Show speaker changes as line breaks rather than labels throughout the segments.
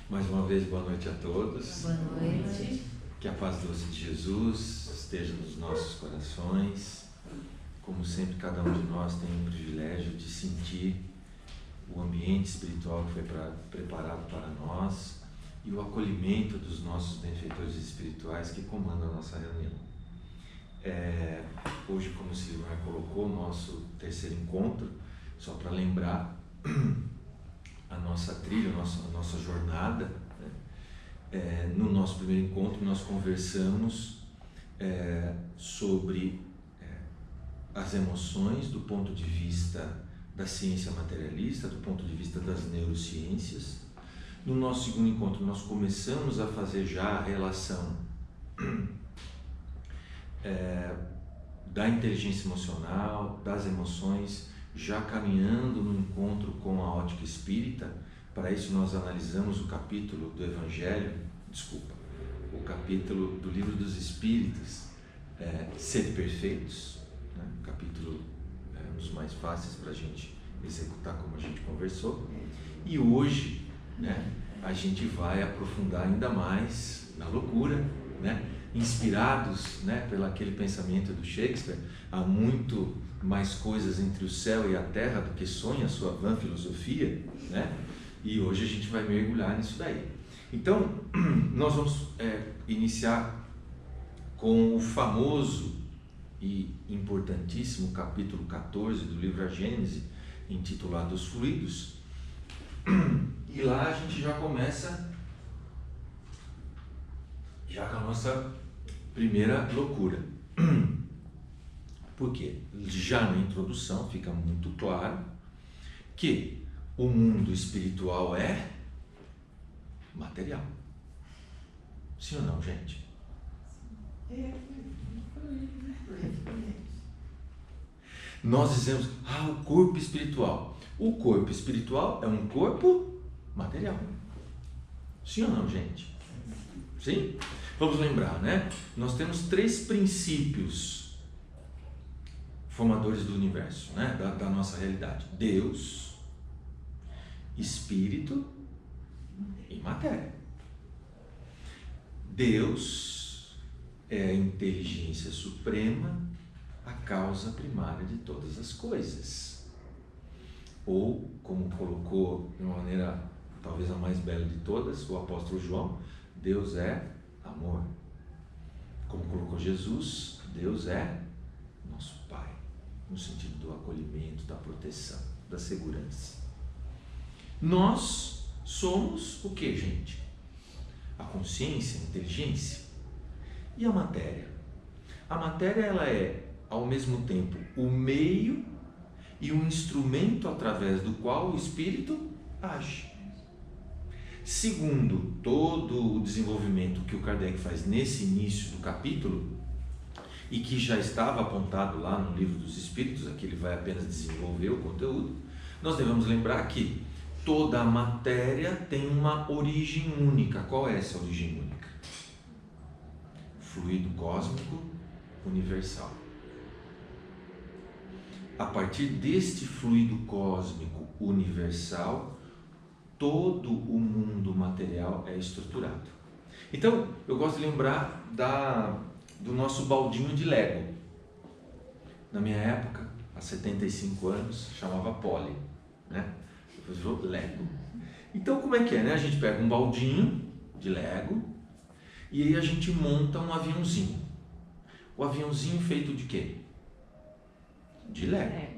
Mais uma vez, boa noite a todos.
Boa noite.
Que a paz doce de Jesus esteja nos nossos corações. Como sempre, cada um de nós tem o privilégio de sentir o ambiente espiritual que foi preparado para nós e o acolhimento dos nossos benfeitores espirituais que comandam a nossa reunião. Hoje, como o Silvio colocou, nosso terceiro encontro, só para lembrar a nossa trilha, a nossa jornada, né? No nosso primeiro encontro nós conversamos sobre as emoções do ponto de vista da ciência materialista, do ponto de vista das neurociências. No nosso segundo encontro nós começamos a fazer já a relação da inteligência emocional, das emoções, já caminhando no encontro com a ótica espírita. Para isso nós analisamos o capítulo do o capítulo do Livro dos Espíritos, Sede Perfeitos, né? Um capítulo um dos mais fáceis para a gente executar, como a gente conversou. E hoje, né, a gente vai aprofundar ainda mais na loucura, né? Inspirados, né, pelo aquele pensamento do Shakespeare, há muito mais coisas entre o céu e a terra do que sonha a sua vã filosofia, né? E hoje a gente vai mergulhar nisso daí. Então, nós vamos iniciar com o famoso e importantíssimo capítulo 14 do livro A Gênese, intitulado Os Fluidos. E lá a gente já começa com a nossa primeira loucura. Por quê? Já na introdução fica muito claro que o mundo espiritual é material. Sim ou não, gente? Nós dizemos, o corpo espiritual. O corpo espiritual é um corpo material. Sim ou não, gente? Sim? Vamos lembrar, né? Nós temos 3 princípios formadores do universo, né? Da nossa realidade: Deus, Espírito e matéria. Deus é a inteligência suprema, a causa primária de todas as coisas. Ou, como colocou de uma maneira talvez a mais bela de todas, o apóstolo João, Deus é amor. Como colocou Jesus, Deus é nosso Pai, no sentido do acolhimento, da proteção, da segurança. Nós somos o que, gente? A consciência, a inteligência. E a matéria? A matéria, ela é, ao mesmo tempo, o meio e um instrumento através do qual o espírito age. Segundo todo o desenvolvimento que o Kardec faz nesse início do capítulo, e que já estava apontado lá no Livro dos Espíritos, aqui ele vai apenas desenvolver o conteúdo, nós devemos lembrar que toda a matéria tem uma origem única. Qual é essa origem única? Fluido cósmico universal. A partir deste fluido cósmico universal, todo o mundo material é estruturado. Então, eu gosto de lembrar do nosso baldinho de Lego. Na minha época, há 75 anos, chamava Poli, né? Depois virou Lego. Então, como é que é, né? A gente pega um baldinho de Lego e aí a gente monta um aviãozinho. O aviãozinho feito de quê? De Lego.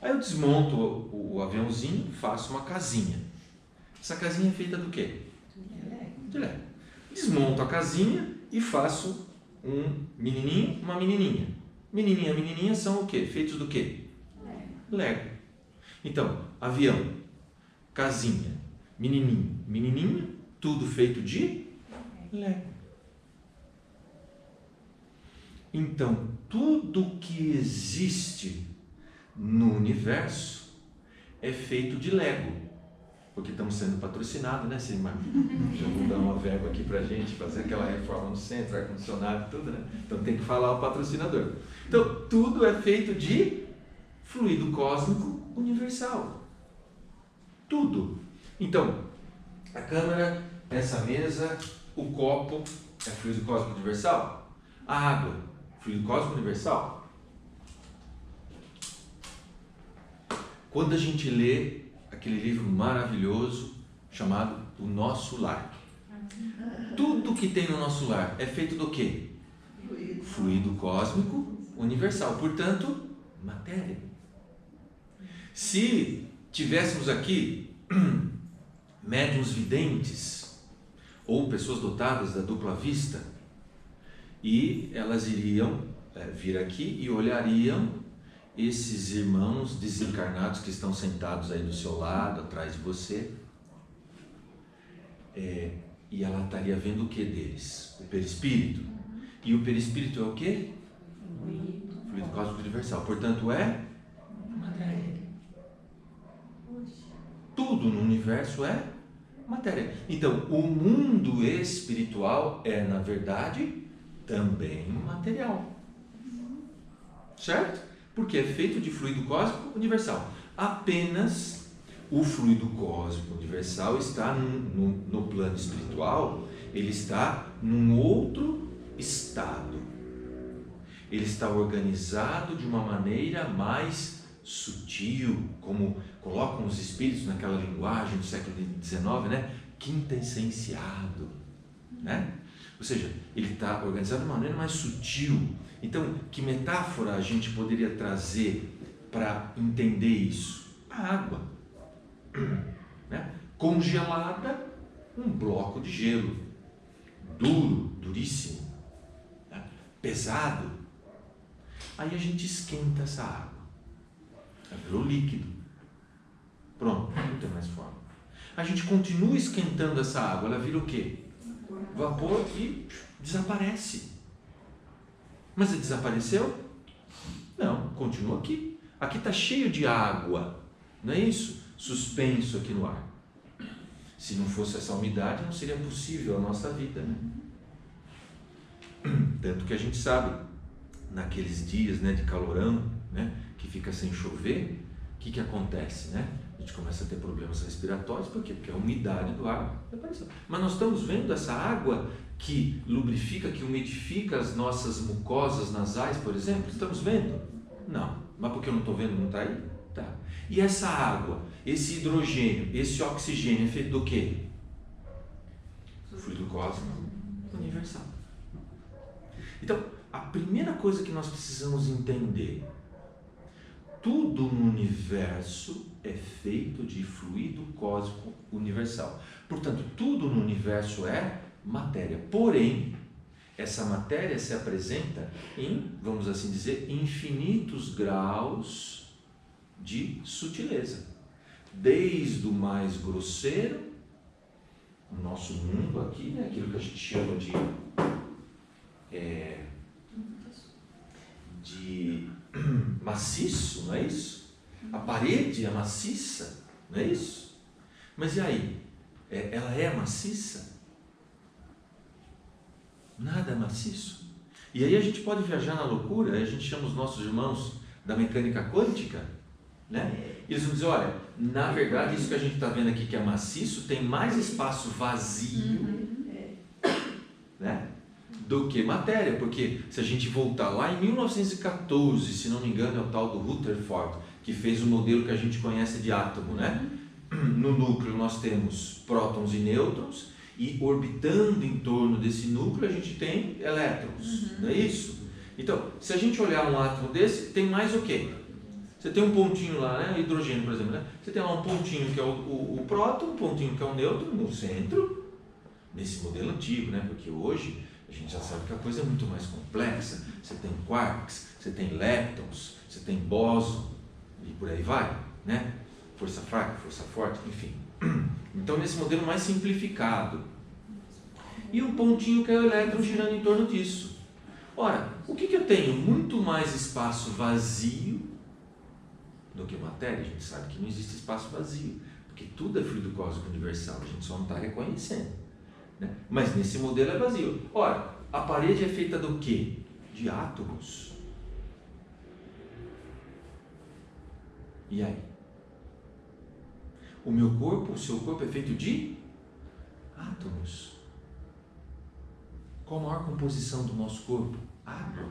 Aí eu desmonto o aviãozinho, faço uma casinha. Essa casinha é feita do quê? De Lego. Desmonto a casinha e faço um menininho, uma menininha. Menininha e menininha são o quê? Feitos do quê? Lego. Então, avião, casinha, menininho, menininha, tudo feito de Lego. Então, tudo que existe no universo é feito de Lego, porque estamos sendo patrocinados, né, Silmar? Já vão dar uma verba aqui pra gente fazer aquela reforma no centro, ar-condicionado e tudo, né? Então tem que falar o patrocinador. Então, tudo é feito de fluido cósmico universal. Tudo. Então, A câmera, essa mesa, o copo é fluido cósmico universal? A água, fluido cósmico universal? Quando a gente lê aquele livro maravilhoso chamado O Nosso Lar, tudo que tem no nosso lar é feito do quê? Fluido cósmico universal, portanto, matéria. Se tivéssemos aqui médiuns videntes ou pessoas dotadas da dupla vista, e elas iriam vir aqui e olhariam esses irmãos desencarnados que estão sentados aí do seu lado, atrás de você, e ela estaria vendo o que deles? O perispírito. E o perispírito é o quê? Fluido cósmico universal. Portanto, é matéria. Tudo no universo é matéria. Então, o mundo espiritual é, na verdade, também material. Certo? Porque é feito de fluido cósmico universal. Apenas o fluido cósmico universal está no plano espiritual, ele está num outro estado. Ele está organizado de uma maneira mais sutil, como colocam os espíritos naquela linguagem do século XIX, né? Quintessenciado, né? Ou seja, ele está organizado de uma maneira mais sutil. Então, que metáfora a gente poderia trazer para entender isso? A água, né? Congelada, um bloco de gelo, duro, duríssimo, né? Pesado. Aí a gente esquenta essa água, ela virou líquido, pronto, não tem mais forma. A gente continua esquentando essa água, ela vira o quê? Vapor e desaparece. Mas ele desapareceu? Não, continua aqui. Aqui está cheio de água, não é isso? Suspenso aqui no ar. Se não fosse essa umidade, não seria possível a nossa vida, né? Tanto que a gente sabe, naqueles dias, né, de calorão, né, que fica sem chover, o que acontece, né? A gente começa a ter problemas respiratórios, por quê? Porque a umidade do ar apareceu. Mas nós estamos vendo essa água que lubrifica, que umidifica as nossas mucosas nasais, por exemplo? Estamos vendo? Não. Mas porque eu não estou vendo, não está aí? Tá. E essa água, esse hidrogênio, esse oxigênio é feito do quê? Fluido cósmico universal. Então, a primeira coisa que nós precisamos entender, tudo no universo é feito de fluido cósmico universal. Portanto, tudo no universo é matéria. Porém, essa matéria se apresenta em, vamos assim dizer, infinitos graus de sutileza. Desde o mais grosseiro, o nosso mundo aqui, né, aquilo que a gente chama de maciço, não é isso? A parede é maciça, não é isso? Mas e aí? Ela é maciça? Nada é maciço. E aí a gente pode viajar na loucura, a gente chama os nossos irmãos da mecânica quântica, né? Eles vão dizer, olha, na verdade isso que a gente está vendo aqui que é maciço tem mais espaço vazio, né, do que matéria, porque se a gente voltar lá em 1914, se não me engano é o tal do Rutherford, que fez o modelo que a gente conhece de átomo, né? No núcleo nós temos prótons e nêutrons, e orbitando em torno desse núcleo a gente tem elétrons, não é isso? Então, se a gente olhar um átomo desse, tem mais o quê? Você tem um pontinho lá, né? Hidrogênio, por exemplo, né? Você tem lá um pontinho que é o próton, um pontinho que é o nêutron no centro, nesse modelo antigo, né? Porque hoje a gente já sabe que a coisa é muito mais complexa. Você tem quarks, você tem leptons, você tem bóson e por aí vai, né? Força fraca, força forte, enfim. Então, nesse modelo mais simplificado. E um pontinho que é o elétron girando em torno disso. Ora, o que eu tenho? Muito mais espaço vazio do que matéria. A gente sabe que não existe espaço vazio, porque tudo é fluido cósmico universal, a gente só não está reconhecendo, né? Mas nesse modelo é vazio. Ora, a parede é feita do quê? De átomos. E aí? O meu corpo, o seu corpo é feito de Átomos. Qual a maior composição do nosso corpo? Água.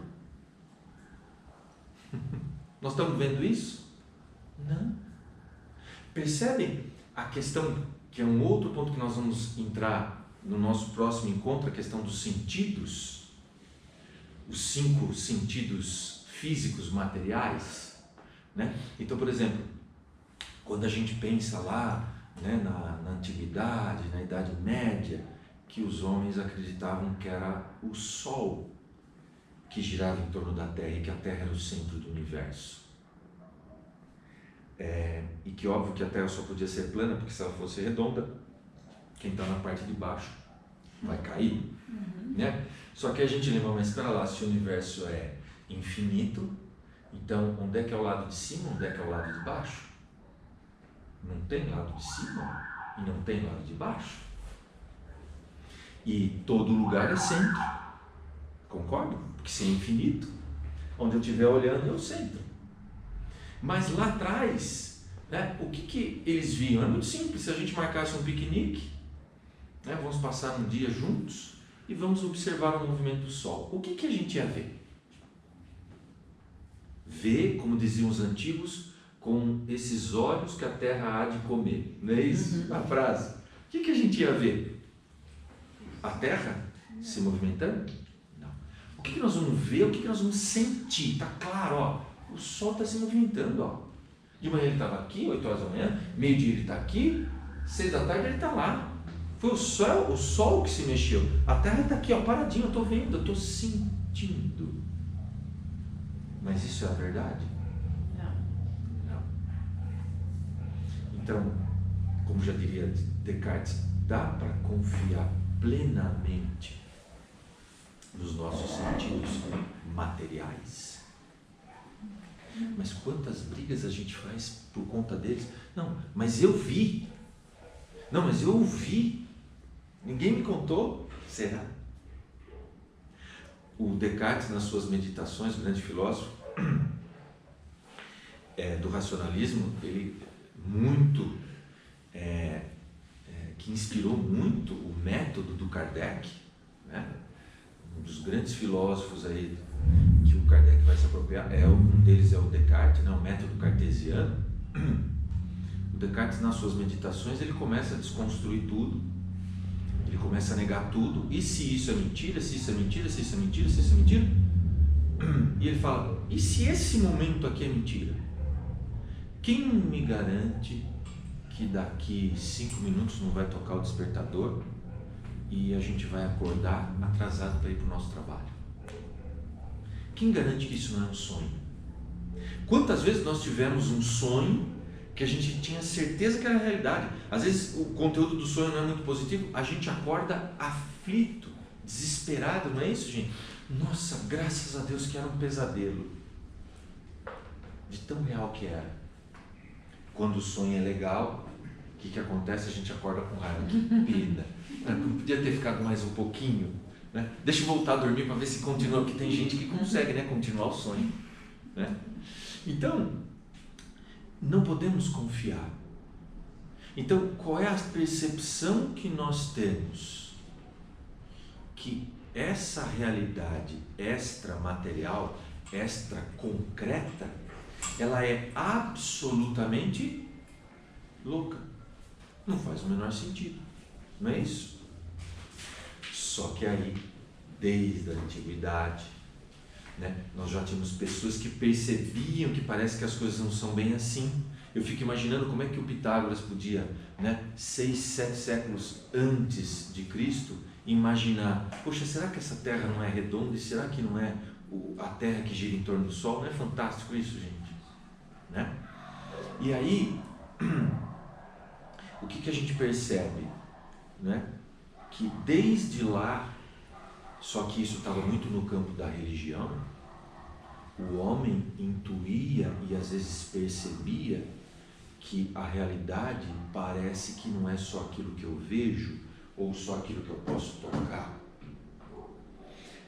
Nós estamos vendo isso? Não. Percebem a questão, que é um outro ponto que nós vamos entrar no nosso próximo encontro, a questão dos sentidos, os 5 sentidos físicos, materiais, né? Então, por exemplo, quando a gente pensa lá, né, na antiguidade, na Idade Média, que os homens acreditavam que era o Sol que girava em torno da Terra e que a Terra era o centro do universo. E que óbvio que a Terra só podia ser plana, porque se ela fosse redonda, quem está na parte de baixo vai cair, né? Só que a gente lembra, mas espera lá, se o universo é infinito, então onde é que é o lado de cima, onde é que é o lado de baixo? Não tem lado de cima e não tem lado de baixo. E todo lugar é centro, concordo? Porque se é infinito, onde eu estiver olhando é o centro. Mas lá atrás, né, o que eles viam? É muito simples. Se a gente marcasse um piquenique, né, vamos passar um dia juntos e vamos observar o movimento do Sol. O que a gente ia ver? Ver, como diziam os antigos, com esses olhos que a terra há de comer. Não é isso? A frase. O que a gente ia ver? A terra se movimentando? Não. O que nós vamos ver? O que nós vamos sentir? Está claro, ó. O Sol está se movimentando, ó. De manhã ele estava aqui, 8 horas da manhã, meio-dia ele está aqui, 6 da tarde ele está lá. Foi o Sol que se mexeu. A Terra está aqui, ó, paradinha, eu estou vendo, eu estou sentindo. Mas isso é a verdade? Não. Então, como já diria Descartes, dá para confiar plenamente nos nossos sentidos materiais. Mas quantas brigas a gente faz por conta deles? Não, mas eu vi. Não, mas eu ouvi. Ninguém me contou. Será? O Descartes, nas suas meditações, o grande filósofo do racionalismo, ele muito que inspirou muito o método do Kardec, né? Um dos grandes filósofos aí que o Kardec vai se apropriar, um deles é o Descartes, né? O método cartesiano. O Descartes, nas suas meditações, ele começa a desconstruir tudo, ele começa a negar tudo, e se isso é mentira, se isso é mentira, se isso é mentira, se isso é mentira, e ele fala, e se esse momento aqui é mentira? Quem me garante que daqui 5 minutos não vai tocar o despertador e a gente vai acordar atrasado para ir para o nosso trabalho? Quem garante que isso não é um sonho? Quantas vezes nós tivemos um sonho que a gente tinha certeza que era realidade? Às vezes o conteúdo do sonho não é muito positivo, a gente acorda aflito, desesperado, não é isso, gente? Nossa, graças a Deus que era um pesadelo, de tão real que era. Quando o sonho é legal, o que acontece? A gente acorda com raiva, que pena, não podia ter ficado mais um pouquinho, né? Deixa eu voltar a dormir para ver se continua, porque tem gente que consegue, né, continuar o sonho, né? Então, não podemos confiar. Então, qual é a percepção que nós temos? Que essa realidade extramaterial, extra concreta, ela é absolutamente louca. Não faz o menor sentido, não é isso? Só que aí, desde a antiguidade, né, nós já tínhamos pessoas que percebiam que parece que as coisas não são bem assim. Eu fico imaginando como é que o Pitágoras podia, né, 6, 7 séculos antes de Cristo, imaginar, poxa, será que essa Terra não é redonda e será que não é a Terra que gira em torno do Sol? Não é fantástico isso, gente? Né? E aí, o que a gente percebe? Né? Que desde lá, só que isso estava muito no campo da religião, o homem intuía e às vezes percebia que a realidade parece que não é só aquilo que eu vejo ou só aquilo que eu posso tocar.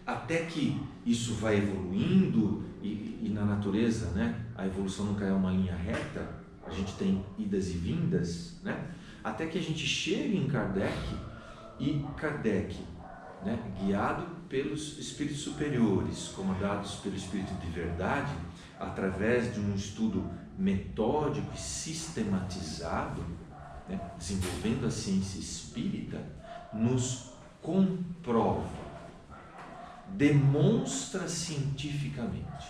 Até que isso vai evoluindo e na natureza, né, a evolução nunca é uma linha reta, a gente tem idas e vindas, né, até que a gente chega em Kardec E Kardec, guiado pelos espíritos superiores, comandados pelo Espírito de Verdade, através de um estudo metódico e sistematizado, desenvolvendo a ciência espírita, nos comprova, demonstra cientificamente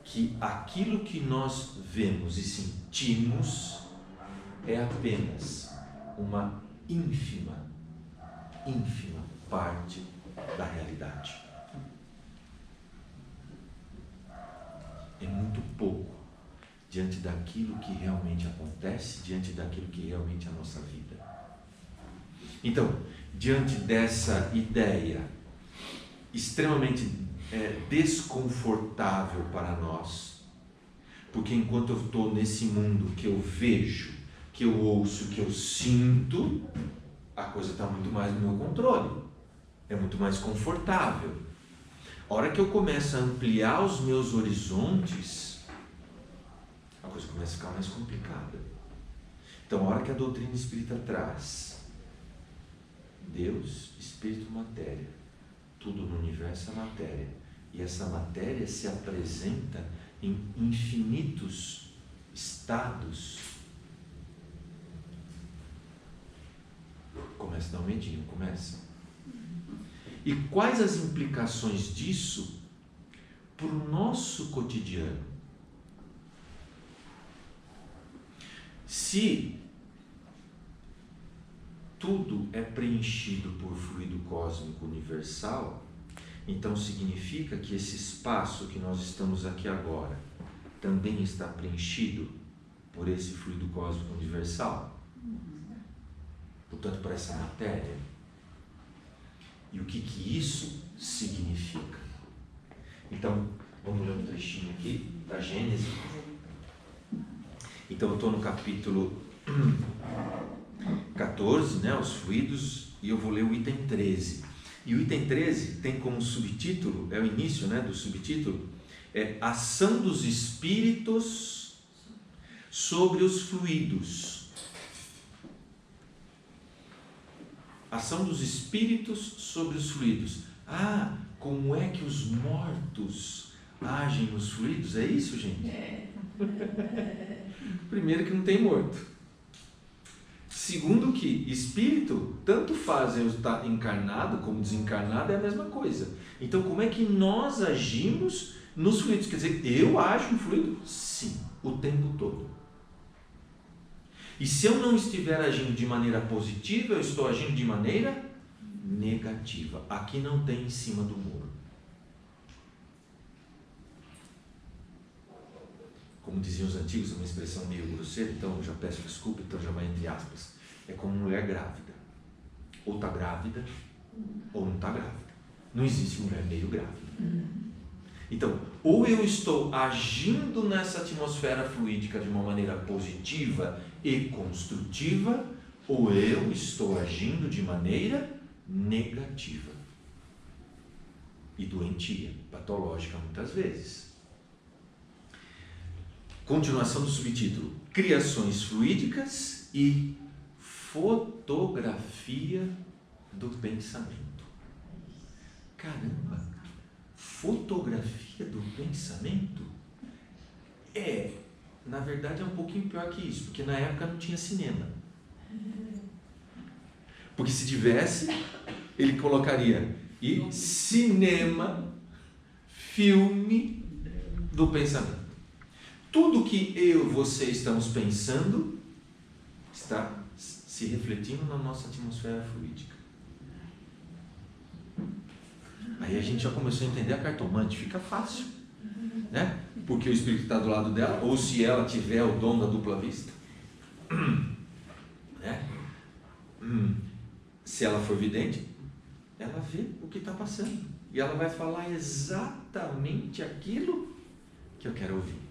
que aquilo que nós vemos e sentimos é apenas uma ínfima parte da realidade. É muito pouco diante daquilo que realmente acontece, diante daquilo que realmente é a nossa vida. Então, diante dessa ideia extremamente desconfortável para nós, porque enquanto eu estou nesse mundo que eu vejo, que eu ouço, que eu sinto, a coisa está muito mais no meu controle, é muito mais confortável. A hora que eu começo a ampliar os meus horizontes, a coisa começa a ficar mais complicada. Então, a hora que a doutrina espírita traz Deus, Espírito, Matéria, tudo no universo é matéria, e essa matéria se apresenta em infinitos estados, começa a dar um medinho, começa. E quais as implicações disso para o nosso cotidiano? Se tudo é preenchido por fluido cósmico universal, então significa que esse espaço que nós estamos aqui agora também está preenchido por esse fluido cósmico universal? Portanto, por essa matéria. E o que isso significa? Então, vamos ler um trechinho aqui da Gênesis. Então, eu estou no capítulo 14, os fluidos, e eu vou ler o item 13. E o item 13 tem como subtítulo, é o início do subtítulo, Ação dos Espíritos sobre os Fluidos. Ação dos espíritos sobre os fluidos. Como é que os mortos agem nos fluidos? É isso, gente? Primeiro, que não tem morto. Segundo, que espírito, tanto faz eu estar encarnado como desencarnado, é a mesma coisa. Então, como é que nós agimos nos fluidos? Quer dizer, eu ajo no fluido? Sim, o tempo todo. E se eu não estiver agindo de maneira positiva, eu estou agindo de maneira negativa. Aqui não tem em cima do muro. Como diziam os antigos, uma expressão meio grosseira, então eu já peço desculpa, então já vai entre aspas. É como mulher grávida. Ou está grávida, ou não está grávida. Não existe mulher meio grávida. Então, ou eu estou agindo nessa atmosfera fluídica de uma maneira positiva e construtiva, ou eu estou agindo de maneira negativa e doentia, patológica muitas vezes. Continuação do subtítulo: Criações fluídicas e fotografia do pensamento. Caramba! Fotografia do pensamento na verdade é um pouquinho pior que isso, porque na época não tinha cinema. Porque se tivesse, ele colocaria cinema, filme do pensamento. Tudo que eu e você estamos pensando está se refletindo na nossa atmosfera fluídica. Aí a gente já começou a entender a cartomante, fica fácil, porque o espírito está do lado dela, ou se ela tiver o dom da dupla vista, se ela for vidente, ela vê o que está passando e ela vai falar exatamente aquilo que eu quero ouvir.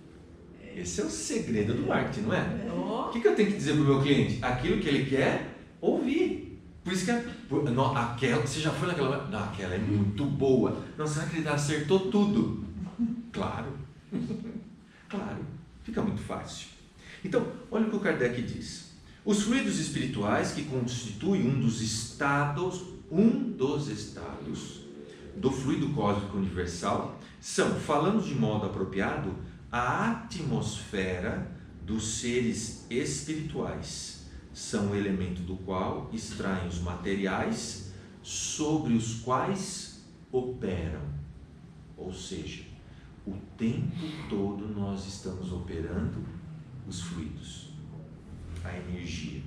Esse é o segredo do marketing, não é? O que eu tenho que dizer para o meu cliente? Aquilo que ele quer ouvir. Por isso que aquela, você já foi naquela? Não, aquela é muito boa. Não, será que ele acertou tudo? Claro. Claro. Fica muito fácil. Então, olha o que o Kardec diz. Os fluidos espirituais, que constituem um dos estados do fluido cósmico universal, são, falando de modo apropriado, a atmosfera dos seres espirituais. São o elemento do qual extraem os materiais sobre os quais operam. Ou seja, o tempo todo nós estamos operando os fluidos, a energia.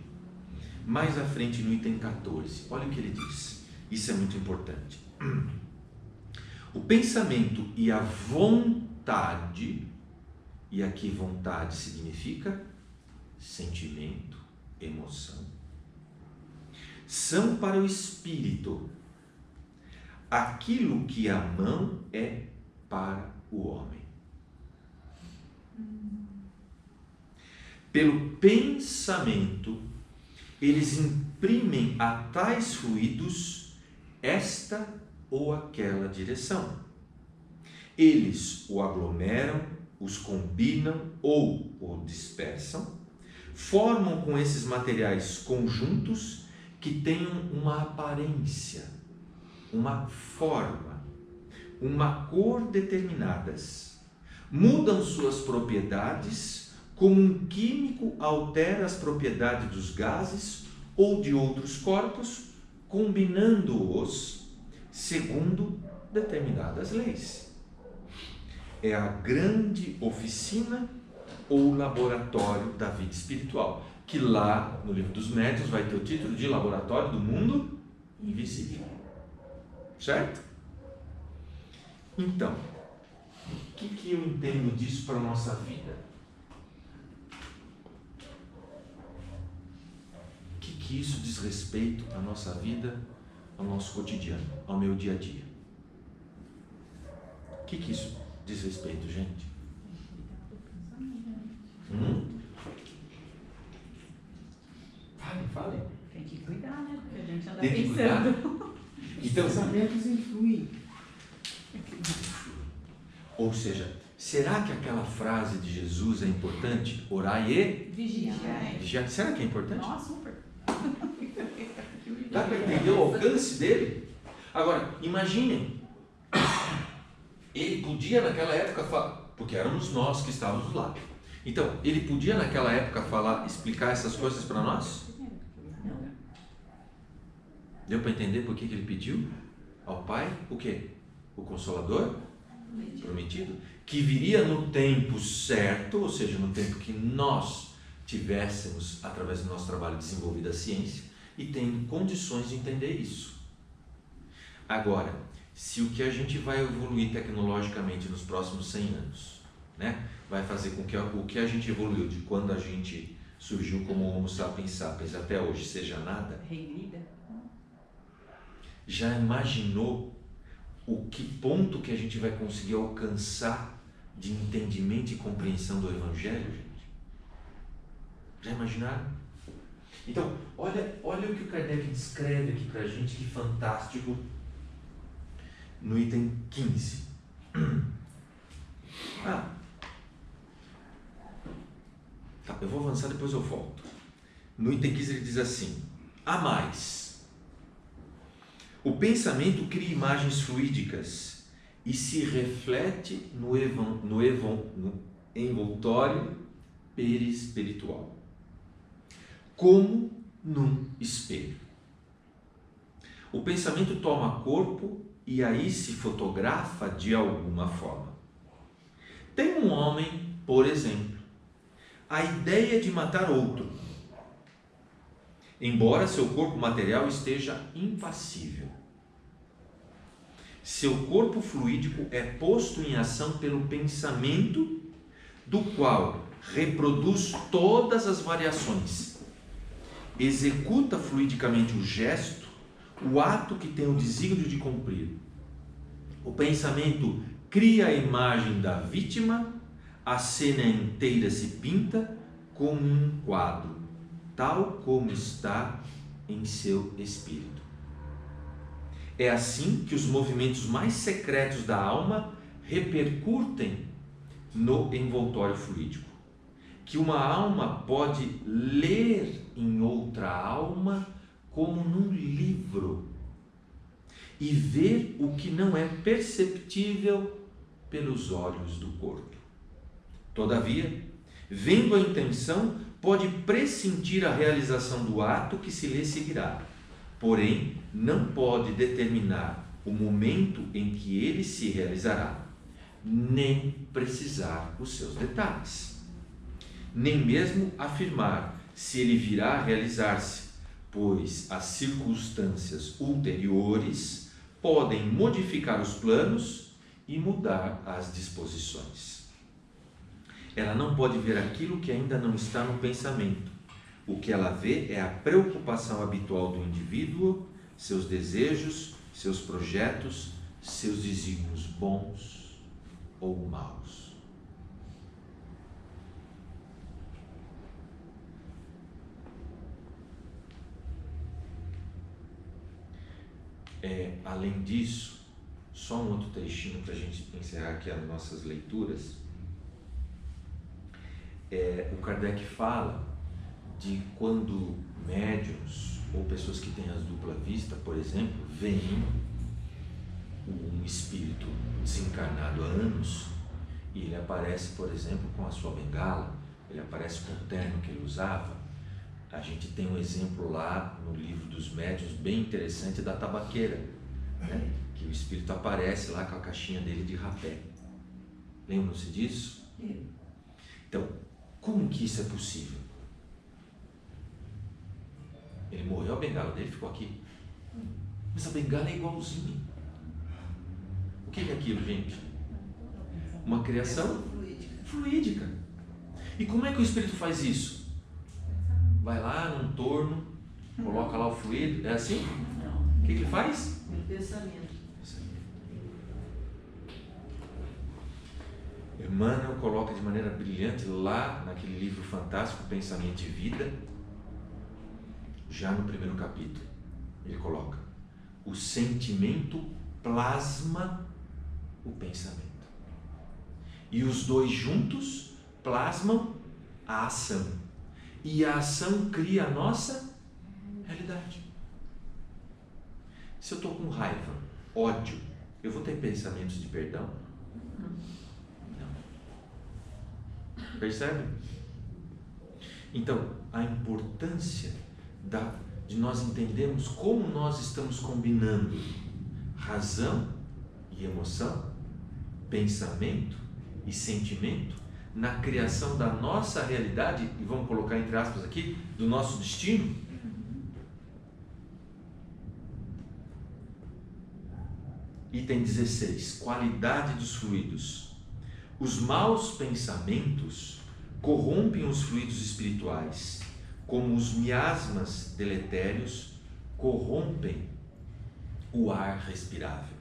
Mais à frente, no item 14, olha o que ele diz. Isso é muito importante. O pensamento e a vontade, e aqui vontade significa sentimento, emoção, são para o espírito aquilo que a mão é para o homem. Pelo pensamento, eles imprimem a tais fluidos esta ou aquela direção. Eles o aglomeram, os combinam ou o dispersam, formam com esses materiais conjuntos que tenham uma aparência, uma forma, uma cor determinadas, mudam suas propriedades como um químico altera as propriedades dos gases ou de outros corpos, combinando-os segundo determinadas leis. É a grande oficina ou laboratório da vida espiritual, que lá no Livro dos Médiuns vai ter o título de Laboratório do Mundo Invisível. Certo? Então, o que eu entendo disso para a nossa vida? O que isso diz respeito à nossa vida, ao nosso cotidiano, ao meu dia a dia? O que isso diz respeito, gente? Fale.
Tem que cuidar, né? Porque a gente anda
Tem que
pensando.
Então,
Os pensamentos influem.
ou seja, será que aquela frase de Jesus é importante? Orai e vigiai. Será que é importante?
Nossa, super.
Dá para entender o alcance dele? Agora, imaginem, ele podia naquela época falar, porque éramos nós que estávamos lá. Então, ele podia naquela época falar, explicar essas coisas para nós?
Não.
Deu para entender por que ele pediu ao Pai o quê? O Consolador prometido, que viria no tempo certo, ou seja, no tempo que nós tivéssemos, através do nosso trabalho, desenvolvido a ciência e tendo condições de entender isso. Agora, se o que a gente vai evoluir tecnologicamente nos próximos 100 anos, né, vai fazer com que o que a gente evoluiu de quando a gente surgiu como Homo sapiens sapiens até hoje seja nada, já imaginou o que ponto que a gente vai conseguir alcançar de entendimento e compreensão do Evangelho, gente? Já imaginaram? Então, olha o que o Kardec descreve aqui pra gente, que fantástico, no item 15. Tá, eu vou avançar, depois eu volto. No item 15 ele diz assim: a mais, o pensamento cria imagens fluídicas e se reflete no envoltório perispiritual, como num espelho. O pensamento toma corpo e aí se fotografa de alguma forma. Tem um homem, por exemplo, a ideia de matar outro, embora seu corpo material esteja impassível. Seu corpo fluídico é posto em ação pelo pensamento, do qual reproduz todas as variações, executa fluidicamente o gesto, o ato que tem o desígnio de cumprir. O pensamento cria a imagem da vítima, a cena inteira se pinta como um quadro, tal como está em seu espírito. É assim que os movimentos mais secretos da alma repercutem no envoltório fluídico, que uma alma pode ler em outra alma como num livro e ver o que não é perceptível pelos olhos do corpo. Todavia, vendo a intenção, pode pressentir a realização do ato que se lhe seguirá, porém não pode determinar o momento em que ele se realizará, nem precisar os seus detalhes, nem mesmo afirmar se ele virá a realizar-se, pois as circunstâncias ulteriores podem modificar os planos e mudar as disposições. Ela não pode ver aquilo que ainda não está no pensamento. O que ela vê é a preocupação habitual do indivíduo, seus desejos, seus projetos, seus desígnios bons ou maus. Além disso, só um outro trechinho para a gente encerrar aqui as nossas leituras. O Kardec fala de quando médiuns ou pessoas que têm as dupla vista, por exemplo, veem um espírito desencarnado há anos e ele aparece, por exemplo, com a sua bengala, ele aparece com o terno que ele usava. A gente tem um exemplo lá no livro dos médiuns bem interessante da tabaqueira, né? Que o espírito aparece lá com a caixinha dele de rapé. Lembram-se disso? Então, como que isso é possível? Ele morreu, a bengala dele ficou aqui. Mas a bengala é igualzinha. O que é aquilo, gente? Uma criação fluídica. E como é que o espírito faz isso? Vai lá num torno, coloca lá o fluido, é assim?
Não.
O que ele faz?
Pensamento.
Emmanuel coloca de maneira brilhante lá naquele livro fantástico, Pensamento e Vida, já no primeiro capítulo, ele coloca: o sentimento plasma o pensamento. E os dois juntos plasmam a ação. E a ação cria a nossa realidade. Se eu estou com raiva, ódio, eu vou ter pensamentos de perdão? Não. Percebe? Então, a importância de nós entendermos como nós estamos combinando razão e emoção, pensamento e sentimento na criação da nossa realidade, e vamos colocar entre aspas aqui, do nosso destino. Item 16, qualidade dos fluidos. Os maus pensamentos corrompem os fluidos espirituais, como os miasmas deletérios corrompem o ar respirável.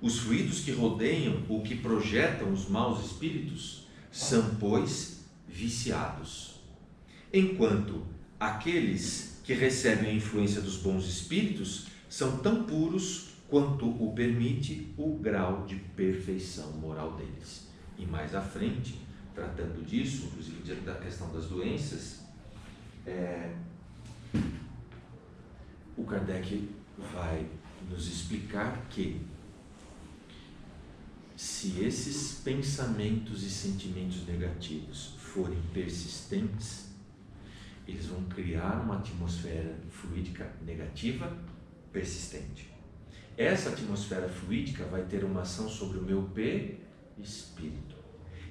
Os fluidos que rodeiam ou que projetam os maus espíritos são, pois, viciados, enquanto aqueles que recebem a influência dos bons espíritos são tão puros quanto o permite o grau de perfeição moral deles. E mais à frente, tratando disso, inclusive diante da questão das doenças, o Kardec vai nos explicar que se esses pensamentos e sentimentos negativos forem persistentes, eles vão criar uma atmosfera fluídica negativa persistente. Essa atmosfera fluídica vai ter uma ação sobre o meu perispírito.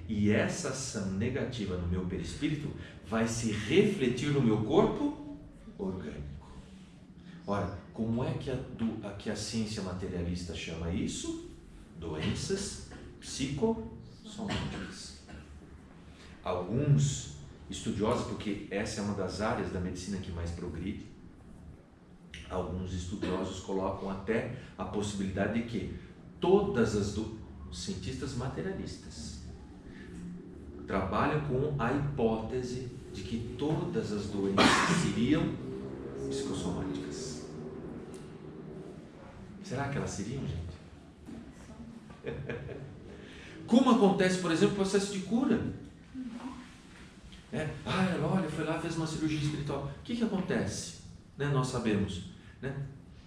E essa ação negativa no meu perispírito vai se refletir no meu corpo orgânico. Ora, como é que a ciência materialista chama isso? Doenças psicossomáticas. Alguns estudiosos, porque essa é uma das áreas da medicina que mais progride, alguns estudiosos colocam até a possibilidade de que cientistas materialistas trabalham com a hipótese de que todas as doenças seriam psicossomáticas. Será que elas seriam, gente? Como acontece, por exemplo, o processo de cura? Olha, foi lá e fez uma cirurgia espiritual. O que acontece? Né? Nós sabemos, né?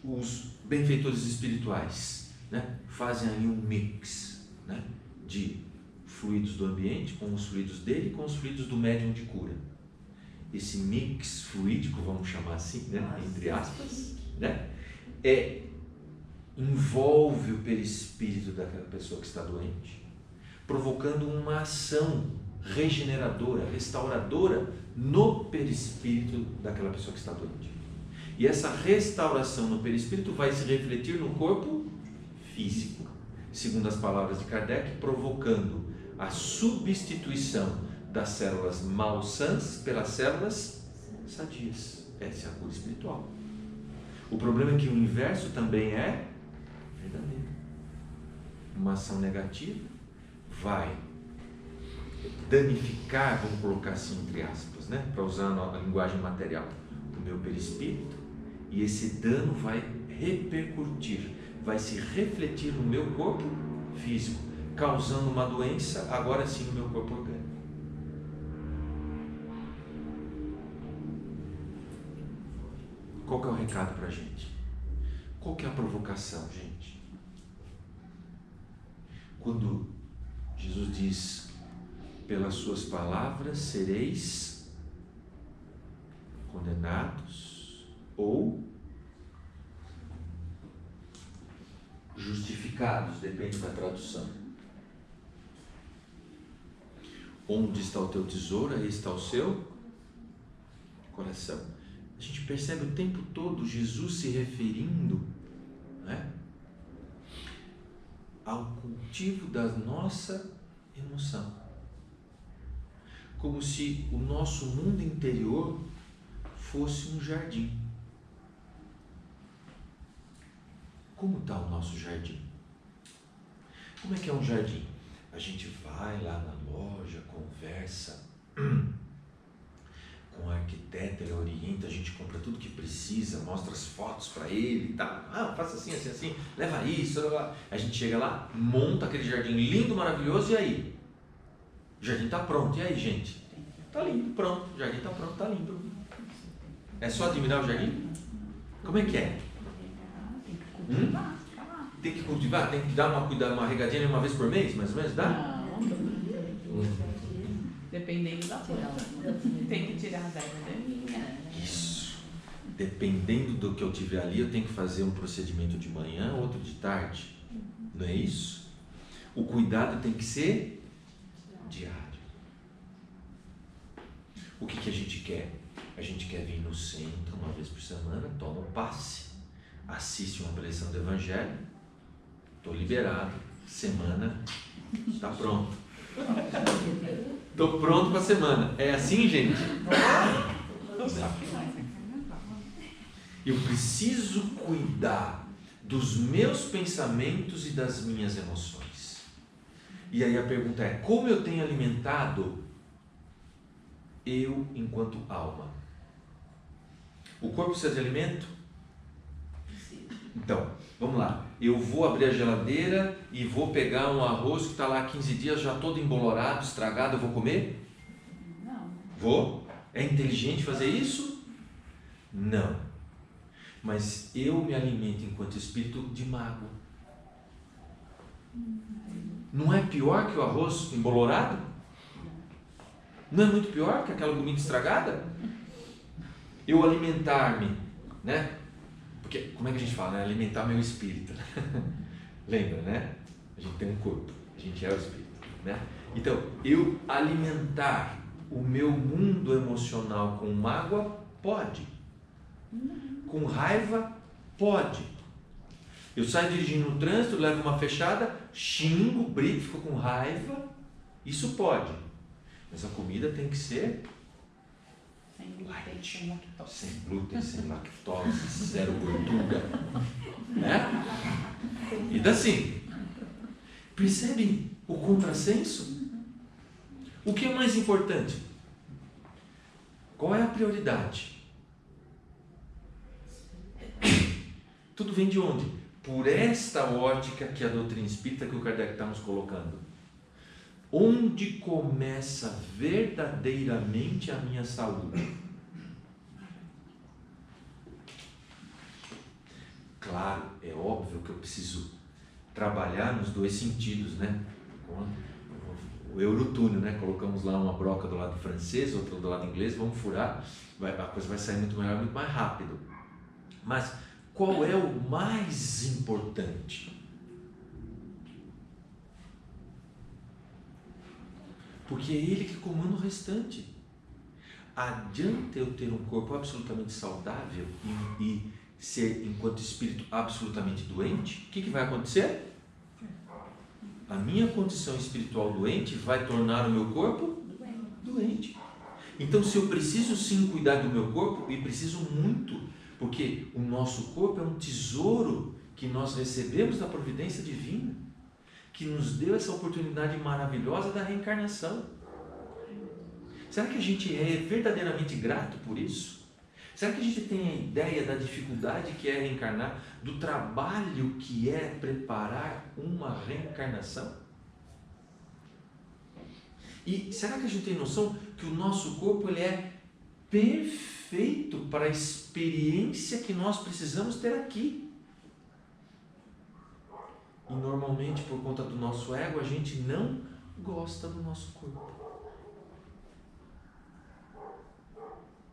Os benfeitores espirituais, né? Fazem aí um mix, né? De fluidos do ambiente com os fluidos dele e com os fluidos do médium de cura. Esse mix fluídico, vamos chamar assim, né? Entre aspas, né? Envolve o perispírito daquela pessoa que está doente, provocando uma ação regeneradora, restauradora no perispírito daquela pessoa que está doente. E essa restauração no perispírito vai se refletir no corpo físico, segundo as palavras de Kardec, provocando a substituição das células malsãs pelas células sadias. Essa é a cura espiritual. O problema é que o inverso também é verdadeiro. Uma ação negativa vai danificar, vamos colocar assim entre aspas, né, para usar a linguagem material, o meu perispírito, e esse dano vai repercutir, vai se refletir no meu corpo físico, causando uma doença, agora sim, no meu corpo orgânico. Qual que é o recado para a gente? Qual que é a provocação, gente? Quando Jesus diz, pelas suas palavras sereis condenados ou justificados, depende da tradução. Onde está o teu tesouro, aí está o seu coração. A gente percebe o tempo todo Jesus se referindo, né, ao cultivo da nossa emoção. Como se o nosso mundo interior fosse um jardim. Como está o nosso jardim? Como é que é um jardim? A gente vai lá na loja, conversa com o arquiteto, ele orienta, a gente compra tudo que precisa, mostra as fotos para ele e tal. Ah, faça assim, assim, assim, leva isso, leva. A gente chega lá, monta aquele jardim lindo, maravilhoso, e aí? O jardim está pronto, e aí, gente? Está lindo, pronto, o jardim está pronto, está lindo. É só admirar o jardim? Como é que é? Tem que cultivar? Tem que dar uma regadinha uma vez por mês, mais ou menos? Dá?
Não. Dependendo da planta. Tem que tirar as ervas daninhas.
Isso. Dependendo do que eu tiver ali, eu tenho que fazer um procedimento de manhã, outro de tarde. Não é isso? O cuidado tem que ser diário. O que a gente quer? A gente quer vir no centro uma vez por semana, toma um passe, assiste uma preleção do Evangelho, estou liberado, semana está pronto. Estou pronto para a semana. É assim, gente? Eu preciso cuidar dos meus pensamentos e das minhas emoções. E aí a pergunta é, como eu tenho alimentado eu enquanto alma? O corpo precisa de alimento? Então, vamos lá. Eu vou abrir a geladeira e vou pegar um arroz que está lá há 15 dias, já todo embolorado, estragado, eu vou comer?
Não.
Vou? É inteligente fazer isso? Não. Mas eu me alimento enquanto espírito de mágoa. Não é pior que o arroz embolorado? Não é muito pior que aquela comida estragada? Eu alimentar-me, né? Porque, como é que a gente fala, né? Alimentar meu espírito. Lembra, né? A gente tem um corpo, a gente é o espírito, né? Então, eu alimentar o meu mundo emocional com mágoa, pode. Com raiva, pode. Eu saio dirigindo no trânsito, levo uma fechada, xingo, brigo, fico com raiva, isso pode. Mas a comida tem que ser
Sem glúten, sem lactose.
sem glúten, sem lactose, zero gordura, né? E assim, percebem o contrassenso? O que é mais importante? Qual é a prioridade? Tudo vem de onde? Por esta ótica que a doutrina espírita que o Kardec está nos colocando. Onde começa verdadeiramente a minha saúde? Claro, é óbvio que eu preciso trabalhar nos dois sentidos, né? O eurotúnel, né? Colocamos lá uma broca do lado francês, outra do lado inglês, vamos furar, a coisa vai sair muito melhor, muito mais rápido. Mas qual é o mais importante? Porque é Ele que comanda o restante. Adianta eu ter um corpo absolutamente saudável e ser, enquanto espírito, absolutamente doente? O que vai acontecer? A minha condição espiritual doente vai tornar o meu corpo doente. Então, se eu preciso sim cuidar do meu corpo, e preciso muito, porque o nosso corpo é um tesouro que nós recebemos da providência divina, que nos deu essa oportunidade maravilhosa da reencarnação. Será que a gente é verdadeiramente grato por isso? Será que a gente tem a ideia da dificuldade que é reencarnar, do trabalho que é preparar uma reencarnação? E será que a gente tem noção que o nosso corpo ele é perfeito para a experiência que nós precisamos ter aqui? E normalmente, por conta do nosso ego, a gente não gosta do nosso corpo.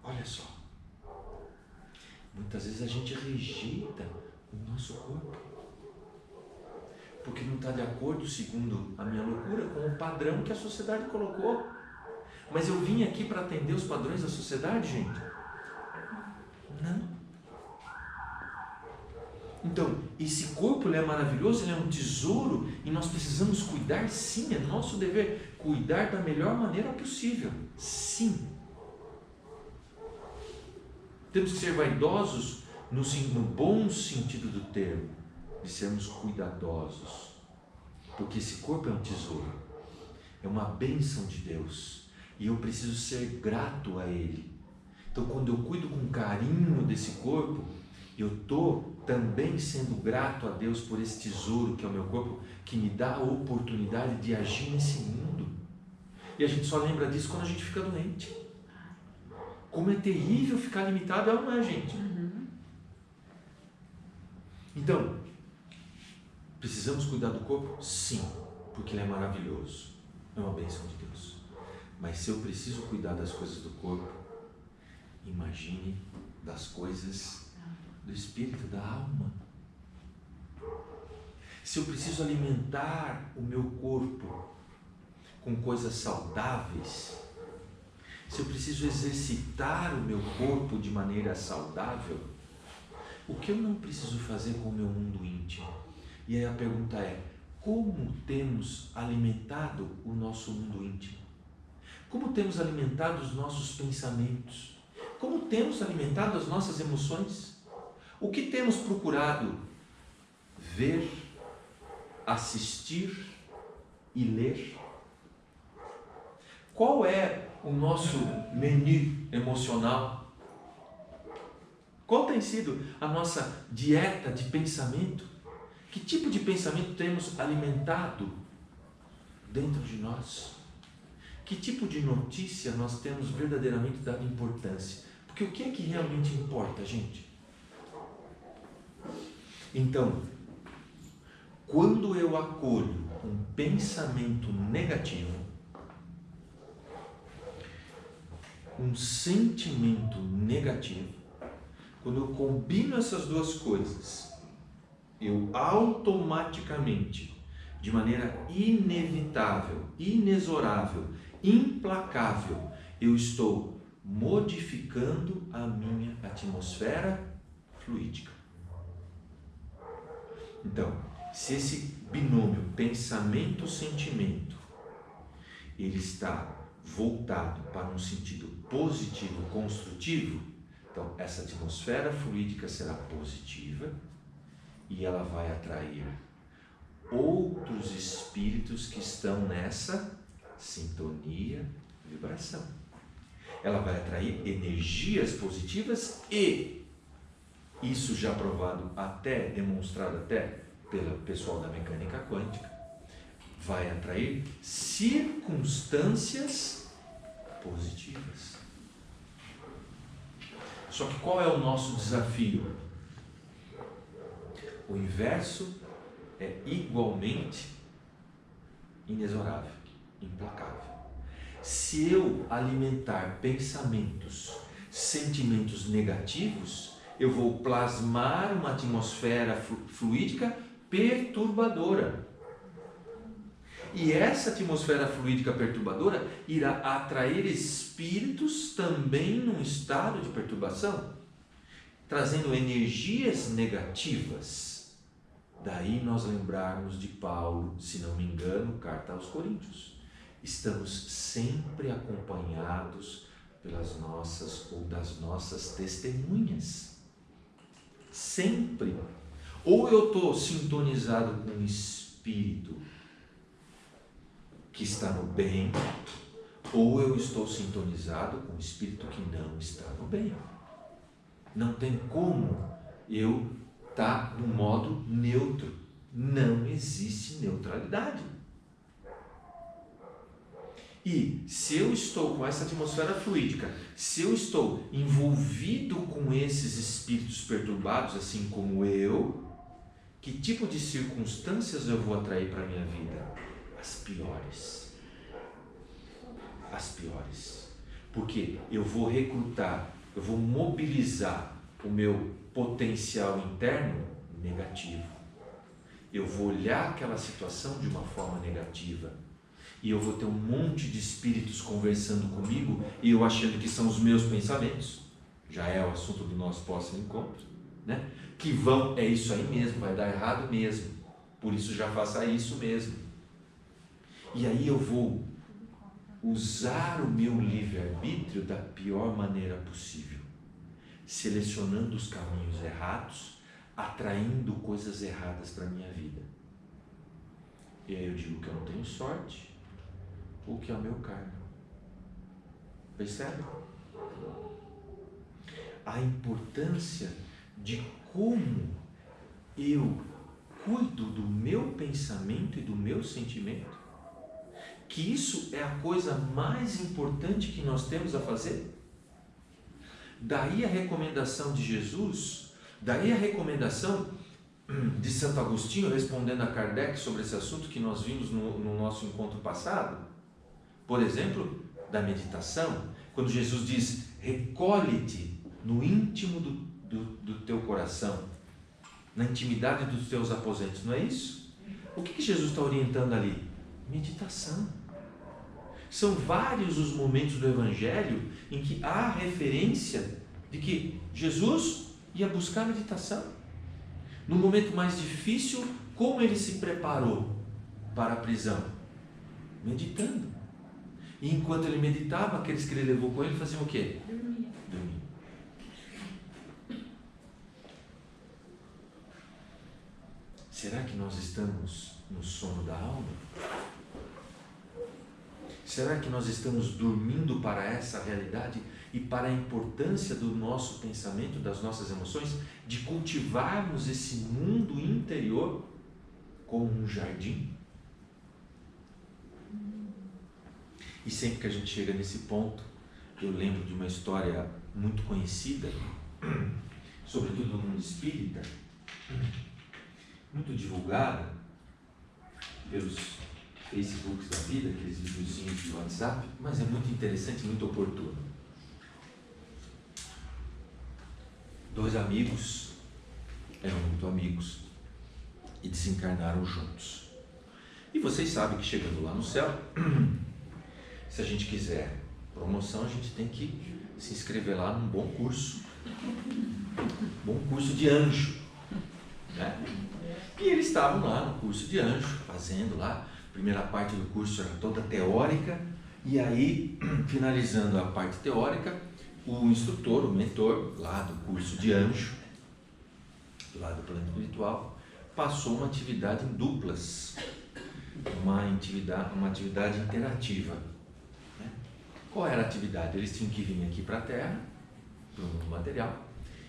Olha só. Muitas vezes a gente rejeita o nosso corpo, porque não está de acordo, segundo a minha loucura, com o padrão que a sociedade colocou. Mas eu vim aqui para atender os padrões da sociedade, gente? Não. Então, esse corpo ele é maravilhoso, ele é um tesouro e nós precisamos cuidar, sim, é nosso dever cuidar da melhor maneira possível, sim. Temos que ser vaidosos no bom sentido do termo, de sermos cuidadosos, porque esse corpo é um tesouro, é uma bênção de Deus e eu preciso ser grato a Ele. Então, quando eu cuido com carinho desse corpo, eu estou também sendo grato a Deus por esse tesouro que é o meu corpo, que me dá a oportunidade de agir nesse mundo. E a gente só lembra disso quando a gente fica doente. Como é terrível ficar limitado, não é, gente? Então, precisamos cuidar do corpo? Sim, porque ele é maravilhoso, é uma bênção de Deus. Mas se eu preciso cuidar das coisas do corpo, imagine das coisas do espírito, da alma. Se eu preciso alimentar o meu corpo com coisas saudáveis, se eu preciso exercitar o meu corpo de maneira saudável, o que eu não preciso fazer com o meu mundo íntimo? E aí a pergunta é, como temos alimentado o nosso mundo íntimo? Como temos alimentado os nossos pensamentos? Como temos alimentado as nossas emoções? O que temos procurado ver, assistir e ler? Qual é o nosso menu emocional? Qual tem sido a nossa dieta de pensamento? Que tipo de pensamento temos alimentado dentro de nós? Que tipo de notícia nós temos verdadeiramente dado importância? Porque o que é que realmente importa, gente? Então, quando eu acolho um pensamento negativo, um sentimento negativo, quando eu combino essas duas coisas, eu automaticamente, de maneira inevitável, inexorável, implacável, eu estou modificando a minha atmosfera fluídica. Então, se esse binômio pensamento-sentimento, ele está voltado para um sentido positivo, construtivo, então essa atmosfera fluídica será positiva e ela vai atrair outros espíritos que estão nessa sintonia, vibração. Ela vai atrair energias positivas e isso já provado até, demonstrado até pelo pessoal da mecânica quântica, vai atrair circunstâncias positivas. Só que qual é o nosso desafio? O inverso é igualmente inexorável, implacável. Se eu alimentar pensamentos, sentimentos negativos, eu vou plasmar uma atmosfera fluídica perturbadora. E essa atmosfera fluídica perturbadora irá atrair espíritos também num estado de perturbação, trazendo energias negativas. Daí nós lembrarmos de Paulo, se não me engano, carta aos Coríntios. Estamos sempre acompanhados pelas nossas ou das nossas testemunhas. Sempre. Ou eu estou sintonizado com um espírito que está no bem, ou eu estou sintonizado com um espírito que não está no bem. Não tem como eu estar no modo neutro. Não existe neutralidade. E se eu estou com essa atmosfera fluídica, se eu estou envolvido com esses espíritos perturbados, assim como eu, que tipo de circunstâncias eu vou atrair para a minha vida? As piores. As piores. Porque eu vou recrutar, eu vou mobilizar o meu potencial interno negativo. Eu vou olhar aquela situação de uma forma negativa. E eu vou ter um monte de espíritos conversando comigo e eu achando que são os meus pensamentos. Já é o assunto do nosso próximo encontro, né? Que vão, é isso aí mesmo, vai dar errado mesmo. Por isso já faça isso mesmo. E aí eu vou usar o meu livre-arbítrio da pior maneira possível, selecionando os caminhos errados, atraindo coisas erradas para a minha vida. E aí eu digo que eu não tenho sorte, ou que é o meu karma. Percebe? A importância de como eu cuido do meu pensamento e do meu sentimento, que isso é a coisa mais importante que nós temos a fazer. Daí a recomendação de Jesus, daí a recomendação de Santo Agostinho respondendo a Kardec sobre esse assunto que nós vimos no nosso encontro passado. Por exemplo, da meditação, quando Jesus diz: recolhe-te no íntimo do teu coração, na intimidade dos teus aposentos, não é isso? O que Jesus está orientando ali? Meditação. São vários os momentos do Evangelho em que há referência de que Jesus ia buscar a meditação. No momento mais difícil, como ele se preparou para a prisão? Meditando. E enquanto ele meditava, aqueles que ele levou com ele faziam o quê? Dormia. Será que nós estamos no sono da alma? Será que nós estamos dormindo para essa realidade e para a importância do nosso pensamento, das nossas emoções, de cultivarmos esse mundo interior como um jardim? E sempre que a gente chega nesse ponto, eu lembro de uma história muito conhecida, sobretudo no mundo espírita, muito divulgada pelos Facebooks da vida, aqueles videozinhos de WhatsApp, mas é muito interessante e muito oportuno. 2 amigos eram muito amigos e desencarnaram juntos. E vocês sabem que chegando lá no céu, se a gente quiser promoção, a gente tem que se inscrever lá num bom curso de anjo, né? E eles estavam lá no curso de anjo, fazendo lá, a primeira parte do curso era toda teórica, e aí, finalizando a parte teórica, o instrutor, o mentor lá do curso de anjo, lá do plano espiritual, passou uma atividade em duplas, uma atividade interativa. Qual era a atividade? Eles tinham que vir aqui para a Terra, para o mundo material,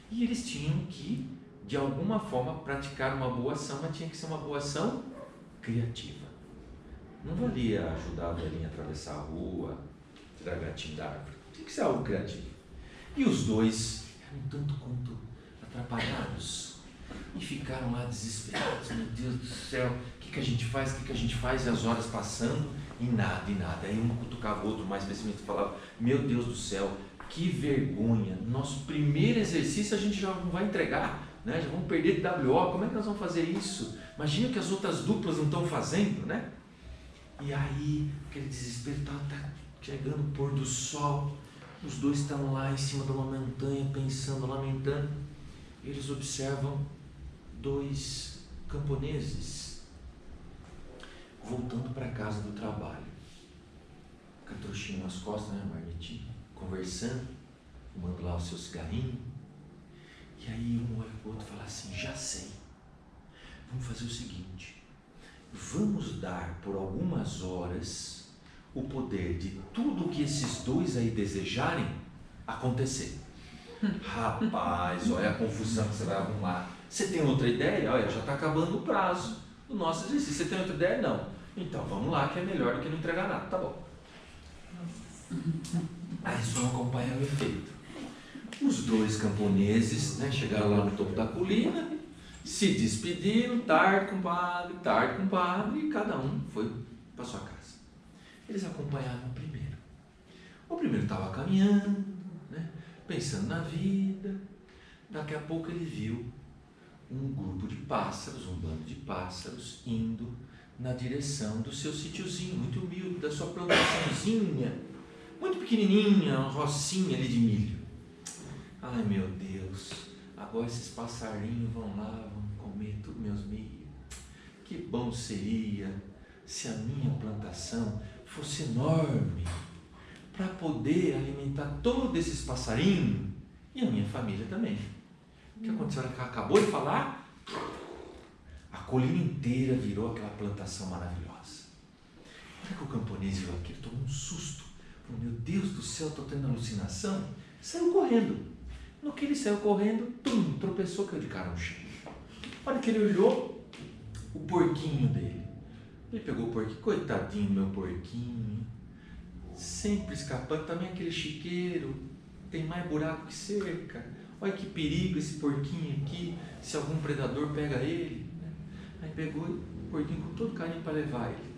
e eles tinham que, de alguma forma, praticar uma boa ação, mas tinha que ser uma boa ação criativa. Não valia ajudar a velhinha a atravessar a rua, tirar gatinho da árvore. Tinha que ser algo criativo. E os dois eram tanto quanto atrapalhados e ficaram lá desesperados. Meu Deus do céu, o que a gente faz? O que a gente faz? E as horas passando e nada. Aí um cutucava o outro, mais pessimista, falava: meu Deus do céu, que vergonha, nosso primeiro exercício a gente já não vai entregar, né? Já vamos perder de WO, como é que nós vamos fazer isso? Imagina que as outras duplas não estão fazendo, né? E aí, aquele desespero, tá chegando o pôr do sol, os dois estão lá em cima de uma montanha, pensando, lamentando. Eles observam dois camponeses voltando para casa do trabalho, com a trouxinha nas costas, né, marmitinha, conversando, fumando lá o seu cigarrinho. E aí um olha para o outro e fala assim: já sei, vamos fazer o seguinte, vamos dar por algumas horas o poder de tudo o que esses dois aí desejarem acontecer. Rapaz, olha a confusão que você vai arrumar. Você tem outra ideia? Olha, já está acabando o prazo do nosso exercício. Você tem outra ideia? Não. Então vamos lá, que é melhor do que não entregar nada. Tá bom. Aí eles vão acompanhar o efeito. Os dois camponeses, né, chegaram lá no topo da colina, se despediram, tarde, compadre, e cada um foi para sua casa. Eles acompanharam o primeiro. O primeiro estava caminhando, né, pensando na vida. Daqui a pouco ele viu um grupo de pássaros, um bando de pássaros, indo na direção do seu sítiozinho, muito humilde, da sua plantaçãozinha, muito pequenininha, uma rocinha ali de milho. Ai meu Deus, agora esses passarinhos vão lá, vão comer tudo meus milho. Que bom seria se a minha plantação fosse enorme, para poder alimentar todos esses passarinhos e a minha família também. O que aconteceu? Ela acabou de falar, a colina inteira virou aquela plantação maravilhosa. Olha que o camponês viu aquilo, tomou um susto. Falou: meu Deus do céu, estou tendo alucinação. Saiu correndo. No que ele saiu correndo, tropeçou, caiu de cara no chão. Olha que ele olhou o porquinho dele. Ele pegou o porquinho, coitadinho meu porquinho, sempre escapando, também aquele chiqueiro, tem mais buraco que cerca. Olha que perigo esse porquinho aqui, se algum predador pega ele. Aí pegou o porquinho com todo carinho para levar ele.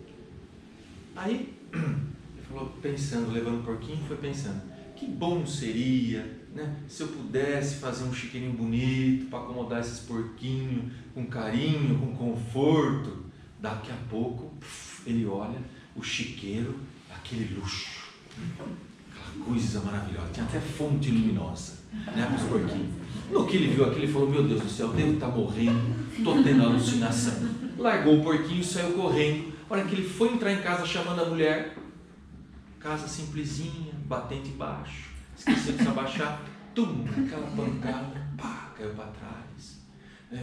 Aí ele falou, pensando, levando o porquinho, foi pensando: que bom seria, né, se eu pudesse fazer um chiqueirinho bonito para acomodar esses porquinhos com carinho, com conforto. Daqui a pouco ele olha o chiqueiro, aquele luxo, aquela coisa maravilhosa, tinha até fonte luminosa, né, para os porquinhos. No que ele viu aquilo, ele falou: meu Deus do céu, eu devo estar morrendo, estou tendo alucinação. Largou o porquinho e saiu correndo. A hora que ele foi entrar em casa chamando a mulher, casa simplesinha, batente embaixo, esqueceu de se abaixar, aquela pancada, pá, caiu para trás.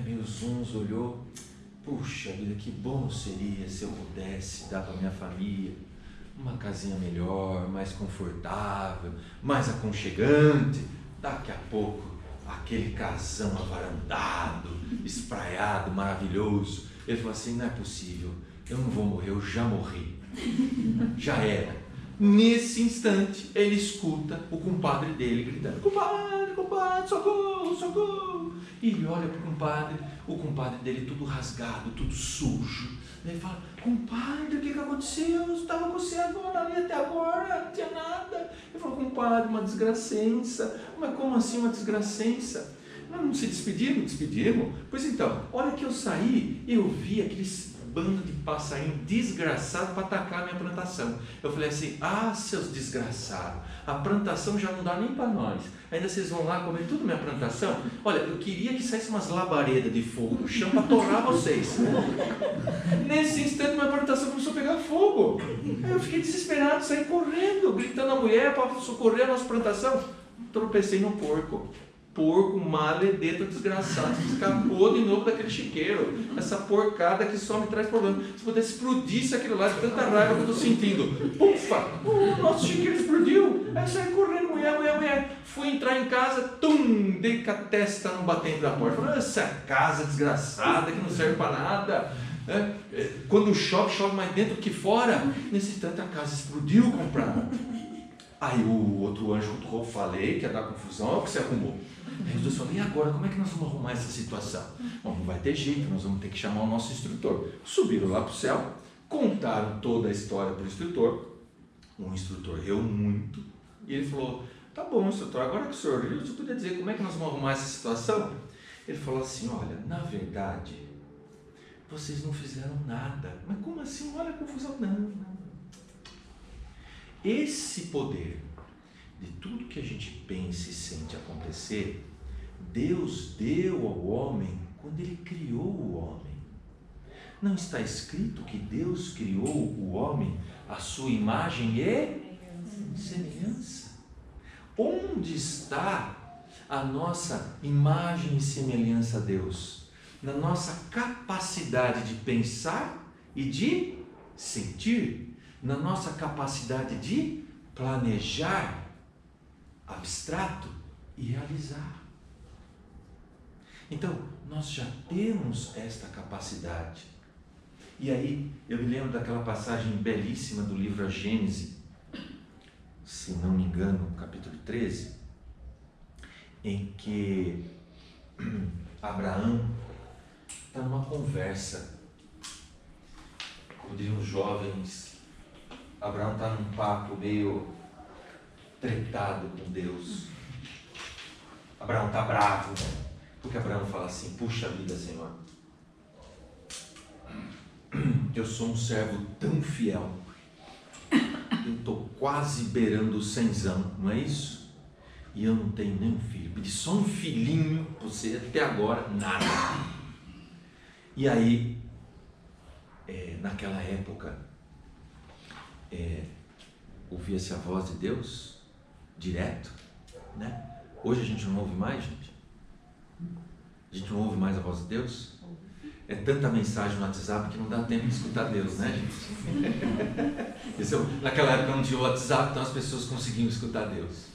Meio zonzo, olhou: puxa vida, que bom seria se eu pudesse dar para minha família uma casinha melhor, mais confortável, mais aconchegante. Daqui a pouco, aquele casão avarandado, espraiado, maravilhoso. Ele falou assim: não é possível, eu não vou morrer, eu já morri, já era. Nesse instante, ele escuta o compadre dele gritando: compadre, compadre, socorro, socorro. E ele olha para o compadre dele tudo rasgado, tudo sujo. Ele fala: compadre, o que aconteceu? Eu estava com você agora, ali até agora, não tinha nada. Ele falou: compadre, uma desgracença. Mas como assim uma desgracença? Não se despediram? Despedimos? Pois então, olha que eu saí, eu vi aqueles bando de passarinho desgraçado para atacar a minha plantação. Eu falei assim: ah, seus desgraçados, a plantação já não dá nem para nós, ainda vocês vão lá comer tudo minha plantação? Olha, eu queria que saísse umas labaredas de fogo no chão para torrar vocês. Nesse instante minha plantação começou a pegar fogo. Aí eu fiquei desesperado, saí correndo, gritando à mulher para socorrer a nossa plantação. Tropecei no porco, maledeto desgraçado, escapou de novo daquele chiqueiro, essa porcada que só me traz problema. Se pudesse explodisse aquilo lá de tanta raiva que eu estou sentindo. Ufa, o nosso chiqueiro explodiu. Aí eu saí correndo, mulher. Fui entrar em casa, dei com a testa no batente da porta. Falei: essa casa desgraçada que não serve para nada. Quando chove mais dentro que fora. Nesse instante a casa explodiu com prata. Aí o outro anjo cutucou, falei que ia dar confusão, olha o que você arrumou. Aí os dois falaram, e agora, como é que nós vamos arrumar essa situação? Bom, não vai ter jeito, nós vamos ter que chamar o nosso instrutor. Subiram lá para o céu, contaram toda a história para o instrutor. O instrutor riu muito e ele falou, tá bom, instrutor, agora que o senhor riu, você podia dizer como é que nós vamos arrumar essa situação? Ele falou assim, olha, na verdade, vocês não fizeram nada. Mas como assim? Olha a confusão. Não. Esse poder de tudo que a gente pensa e sente acontecer, Deus deu ao homem quando Ele criou o homem. Não está escrito que Deus criou o homem à sua imagem e semelhança? Onde está a nossa imagem e semelhança a Deus? Na nossa capacidade de pensar e de sentir, na nossa capacidade de planejar abstrato e realizar. Então, nós já temos esta capacidade. E aí, eu me lembro daquela passagem belíssima do livro A Gênese, se não me engano, capítulo 13, em que Abraão está numa conversa, como diriam os jovens, Abraão está num papo meio tretado com Deus. Abraão está bravo, porque Abraão fala assim, puxa vida, Senhor, eu sou um servo tão fiel, eu estou quase beirando o cenzão, não é isso? E eu não tenho nem um filho, pedi só um filhinho, você até agora, nada. E aí, naquela época, ouvia-se a voz de Deus, direto, né? Hoje a gente não ouve mais, gente? A gente não ouve mais a voz de Deus? É tanta mensagem no WhatsApp que não dá tempo de escutar Deus, né, gente? Naquela época não tinha o WhatsApp, então as pessoas conseguiam escutar Deus.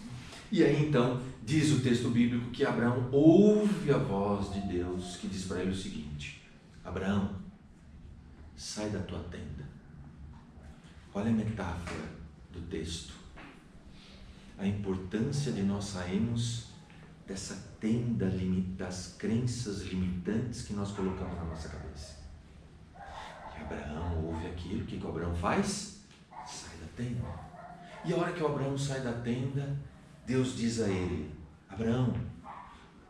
E aí então, diz o texto bíblico que Abraão ouve a voz de Deus, que diz para ele o seguinte, Abraão, sai da tua tenda. Olha a metáfora do texto. A importância de nós sairmos dessa tenda das crenças limitantes que nós colocamos na nossa cabeça. E Abraão ouve aquilo, o que o Abraão faz? Sai da tenda. E a hora que o Abraão sai da tenda, Deus diz a ele, Abraão,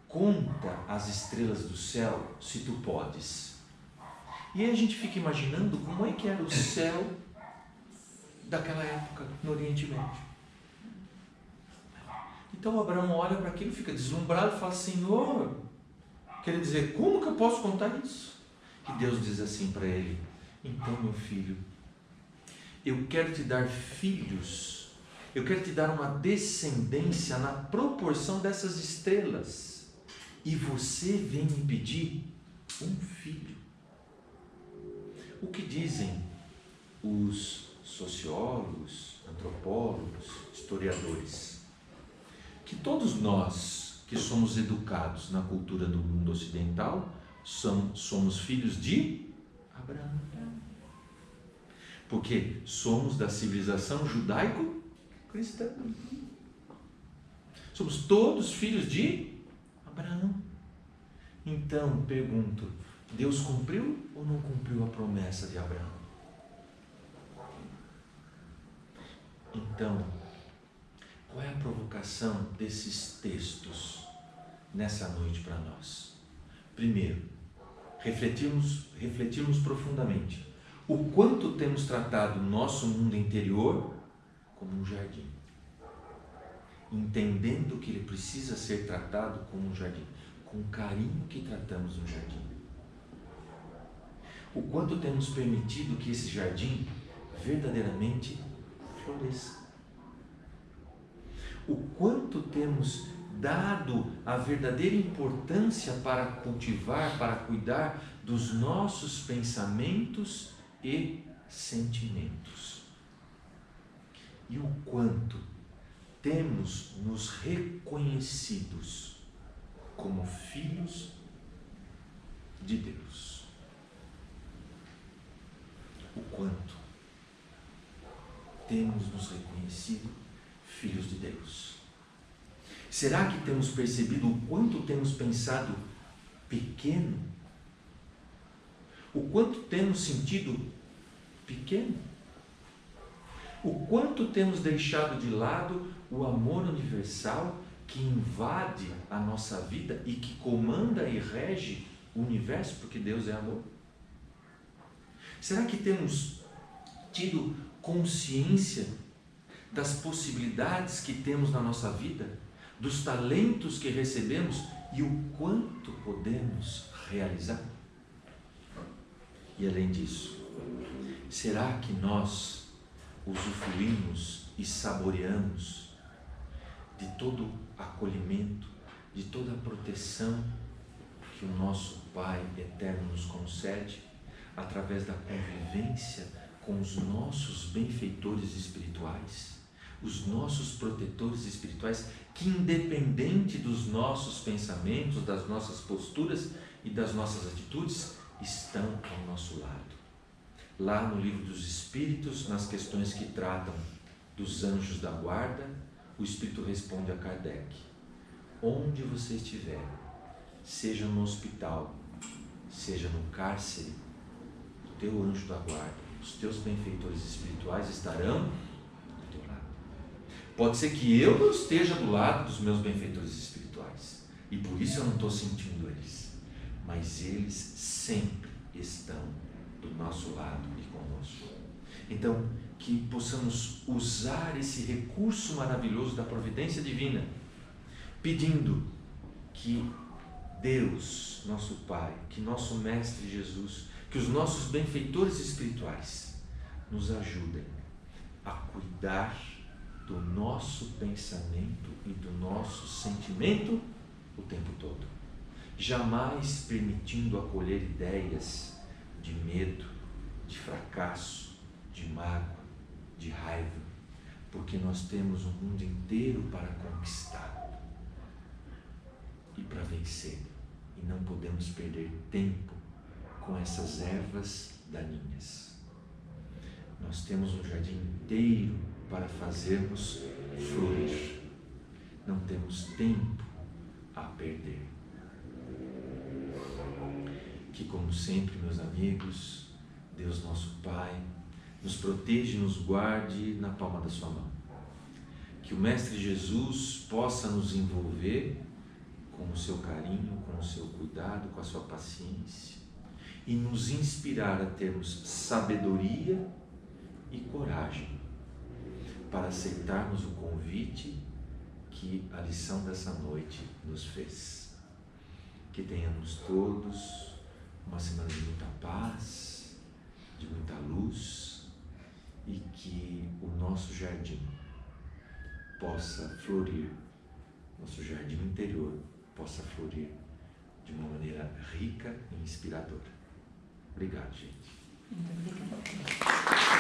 conta as estrelas do céu se tu podes. E aí a gente fica imaginando como é que era o céu daquela época no Oriente Médio. Então Abraão olha para aquilo, fica deslumbrado e fala, Senhor, quer dizer, como que eu posso contar isso? E Deus diz assim para ele, então meu filho, eu quero te dar filhos, eu quero te dar uma descendência na proporção dessas estrelas, e você vem me pedir um filho. O que dizem os sociólogos, antropólogos, historiadores? Que todos nós que somos educados na cultura do mundo ocidental somos filhos de Abraão. Porque somos da civilização judaico-cristã. Somos todos filhos de Abraão. Então, pergunto, Deus cumpriu ou não cumpriu a promessa de Abraão? Então, qual é a provocação desses textos nessa noite para nós? Primeiro, refletirmos profundamente o quanto temos tratado o nosso mundo interior como um jardim, entendendo que ele precisa ser tratado como um jardim, com o carinho que tratamos um jardim. O quanto temos permitido que esse jardim verdadeiramente floresça. O quanto temos dado a verdadeira importância para cultivar, para cuidar dos nossos pensamentos e sentimentos. E o quanto temos nos reconhecidos como filhos de Deus. temos nos reconhecido filhos de Deus? Será que temos percebido o quanto temos pensado pequeno? O quanto temos sentido pequeno? O quanto temos deixado de lado o amor universal que invade a nossa vida e que comanda e rege o universo, porque Deus é amor? Será que temos tido consciência das possibilidades que temos na nossa vida, dos talentos que recebemos e o quanto podemos realizar? E além disso, será que nós usufruímos e saboreamos de todo acolhimento, de toda a proteção que o nosso Pai eterno nos concede através da convivência com os nossos benfeitores espirituais, os nossos protetores espirituais, que independente dos nossos pensamentos, das nossas posturas e das nossas atitudes, estão ao nosso lado. Lá no Livro dos Espíritos, nas questões que tratam dos anjos da guarda, o Espírito responde a Kardec: onde você estiver, seja no hospital, seja no cárcere, o teu anjo da guarda, os teus benfeitores espirituais estarão do teu lado. Pode ser que eu não esteja do lado dos meus benfeitores espirituais, e por isso eu não estou sentindo eles, mas eles sempre estão do nosso lado e conosco. Então, que possamos usar esse recurso maravilhoso da providência divina, pedindo que Deus, nosso Pai, que nosso Mestre Jesus, que os nossos benfeitores espirituais nos ajudem a cuidar do nosso pensamento e do nosso sentimento o tempo todo, jamais permitindo acolher ideias de medo, de fracasso, de mágoa, de raiva, porque nós temos um mundo inteiro para conquistar e para vencer, e não podemos perder tempo com essas ervas daninhas. Nós temos um jardim inteiro para fazermos florir, não temos tempo a perder. Que, como sempre, meus amigos, Deus nosso Pai nos proteja e nos guarde na palma da sua mão. Que o Mestre Jesus possa nos envolver com o seu carinho, com o seu cuidado, com a sua paciência, e nos inspirar a termos sabedoria e coragem para aceitarmos o convite que a lição dessa noite nos fez. Que tenhamos todos uma semana de muita paz, de muita luz, e que o nosso jardim possa florir, nosso jardim interior possa florir de uma maneira rica e inspiradora. Obrigado, gente.
Muito obrigada.